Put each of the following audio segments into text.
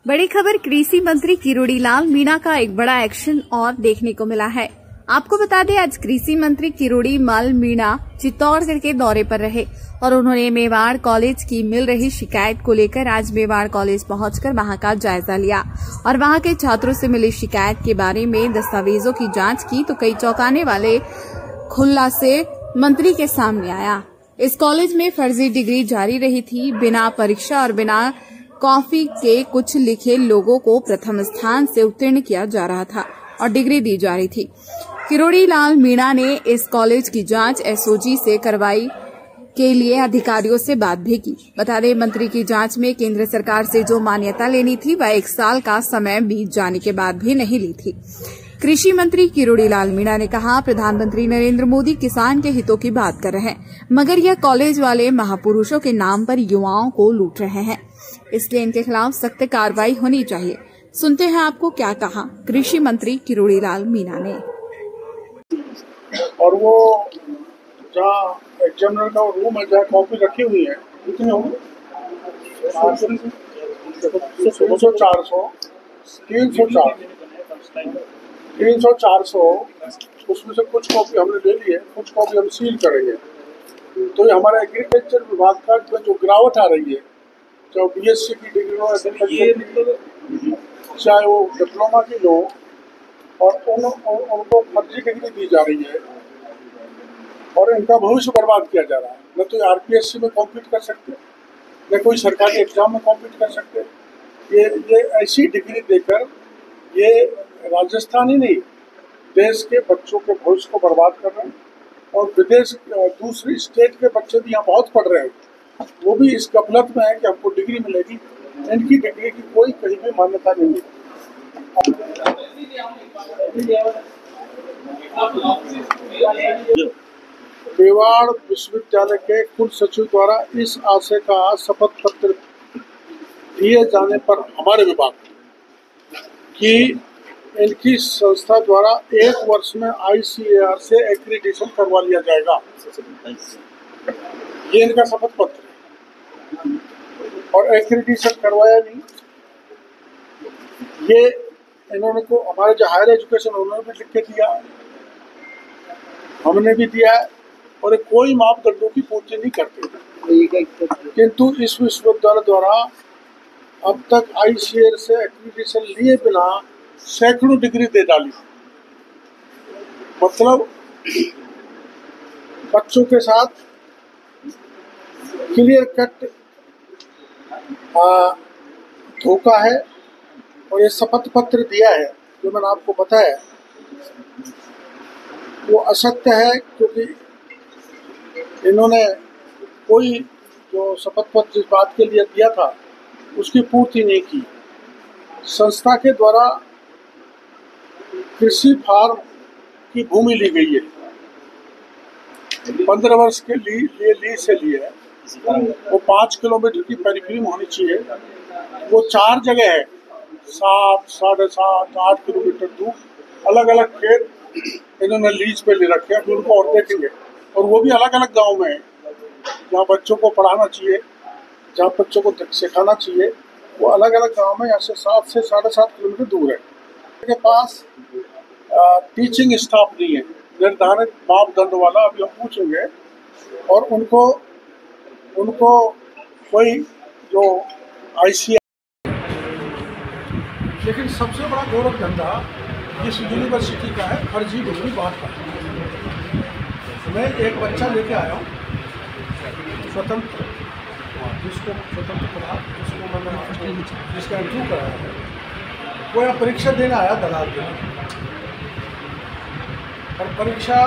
बड़ी खबर कृषि मंत्री किरोड़ी लाल मीणा का एक बड़ा एक्शन और देखने को मिला है। आपको बता दें, आज कृषि मंत्री किरोड़ी लाल मीणा चित्तौड़गढ़ के दौरे पर रहे और उन्होंने मेवाड़ कॉलेज की मिल रही शिकायत को लेकर आज मेवाड़ कॉलेज पहुंचकर वहां का जायजा लिया और वहां के छात्रों से मिली शिकायत के बारे में दस्तावेजों की जांच की तो कई चौंकाने वाले खुलासे मंत्री के सामने आया। इस कॉलेज में फर्जी डिग्री जारी रही थी। बिना परीक्षा और बिना कॉपी के कुछ लिखे लोगों को प्रथम स्थान से उत्तीर्ण किया जा रहा था और डिग्री दी जा रही थी। किरोड़ी लाल मीणा ने इस कॉलेज की जांच एसओजी से करवाई के लिए अधिकारियों से बात भी की। बता दें, मंत्री की जांच में केंद्र सरकार से जो मान्यता लेनी थी वह 1 साल का समय बीत जाने के बाद भी नहीं ली थी। कृषि मंत्री किरोड़ी लाल मीणा ने कहा, प्रधानमंत्री नरेंद्र मोदी किसान के हितों की बात कर रहे हैं, मगर यह कॉलेज वाले महापुरुषों के नाम पर युवाओं को लूट रहे हैं, इसलिए इनके खिलाफ सख्त कार्रवाई होनी चाहिए। सुनते हैं आपको क्या कहा कृषि मंत्री किरोड़ी लाल मीणा ने। और वो जहाँ एग्जामिनर का रूम है, जहाँ कॉपी रखी हुई है, कितने होंगे 300-400 उसमें से कुछ कॉपी हमने ले ली है, कुछ कॉपी हम सील करेंगे। तो ये हमारे एग्रीकल्चर विभाग का जो गिरावट आ रही है, चाहे बीएससी की डिग्री हो, चाहे वो डिप्लोमा की लो, और उनको फर्जी डिग्री दी जा रही है और इनका भविष्य बर्बाद किया जा रहा है। न तो आरपीएससी में कॉम्पीट कर सकते, न कोई सरकारी एग्जाम में कॉम्पीट कर सकते। ये ऐसी डिग्री देकर ये राजस्थान ही नहीं, देश के बच्चों के भविष्य को बर्बाद कर रहे हैं। और विदेश दूसरी स्टेट के बच्चे भी यहाँ बहुत पढ़ रहे हैं, वो भी इस गफलत में है कि हमको डिग्री मिलेगी। इनकी डिग्री की कोई कहीं भी मान्यता नहीं है। मेवाड़ विश्वविद्यालय के कुल सचिव द्वारा इस आशय का शपथ पत्र दिए जाने पर हमारे विभाग की इनकी संस्था द्वारा 1 वर्ष में ICAR से एक्रीडिशन करवा लिया जाएगा। ये इनका शपथ पत्र है और एक्रीडिशन करवाया नहीं। ये इन्होंने को हमारे जो हायर एजुकेशन उन्होंने भी लिख के दिया, हमने भी दिया है, और कोई मापदंडों की पूर्ति नहीं करते। किंतु इस विश्वविद्यालय द्वारा अब तक ICAR से एक्रीडिशन लिए बिना सैकड़ों डिग्री दे डाली। मतलब बच्चों के साथ क्लियर कट धोखा है। और ये शपथ पत्र दिया है जो मैंने आपको बताया, वो असत्य है, क्योंकि इन्होंने कोई जो शपथ पत्र जिस बात के लिए दिया था उसकी पूर्ति नहीं की। संस्था के द्वारा कृषि फार्म की भूमि ली गई है, 15 वर्ष के लिए लीज से ली है। वो 5 किलोमीटर की परिक्रमा होनी चाहिए। वो 4 जगह है, 7, 7.5, 8 किलोमीटर दूर अलग अलग खेत इन्होंने लीज पे ले रखे हैं। उनको और देखेंगे, और वो भी अलग अलग गांव में है, जहाँ बच्चों को पढ़ाना चाहिए, जहाँ बच्चों को सिखाना चाहिए, वो अलग अलग गांव में यहाँ से 7 से 7.5 किलोमीटर दूर है। के पास टीचिंग स्टाफ नहीं है निर्धारित मापदंड वाला। अभी हम पूछेंगे और उनको कोई जो ICAR। लेकिन सबसे बड़ा गौरव धंधा इस यूनिवर्सिटी का है फर्जी डिग्री बांटना। मैं एक बच्चा लेके आया हूँ स्वतंत्र, जिसको मैंने जिसका इंटरव्यू कराया है, वो यहाँ परीक्षा देने आया दलाल के, और परीक्षा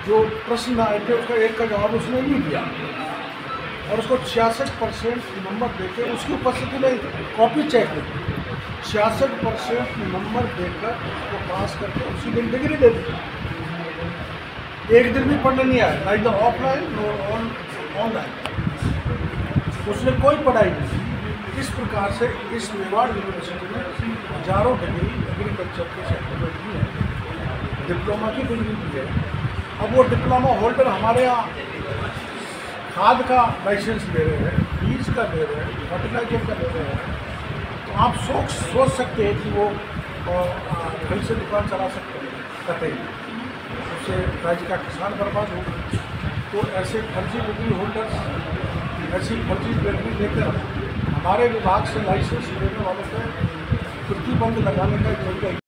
जो प्रश्न आए थे उसका एक का जवाब उसने नहीं दिया, और उसको 66% नंबर देकर उसकी उपस्थिति नहीं थी, कॉपी चेक नहीं, 66% नंबर देकर उसको पास करके उसी दिन डिग्री दे दी। एक दिन भी पढ़ने नहीं आया, ना इधर ऑफलाइन और ऑनलाइन, उसने कोई पढ़ाई नहीं। इस प्रकार से इस मेवाड़ यूनिवर्सिटी में हजारों डिग्री एग्रीकल्चर के सेक्टर में दी है, डिप्लोमा की डिग्री दी है। अब वो डिप्लोमा होल्डर हमारे यहाँ खाद का लाइसेंस ले रहे हैं, बीज का ले रहे हैं, फर्टिलाइजर का ले रहे हैं, तो आप सोच सकते हैं कि वो फिर से दुकान चला सकते हैं कतई, उससे राज्य का किसान बर्बाद होगा। तो ऐसे फर्जी बिजली होल्डर्स ऐसी फर्जी बिजली लेकर हमारे विभाग से लाइसेंस लेने वालों को प्रतिबंध लगाने का एक तरीका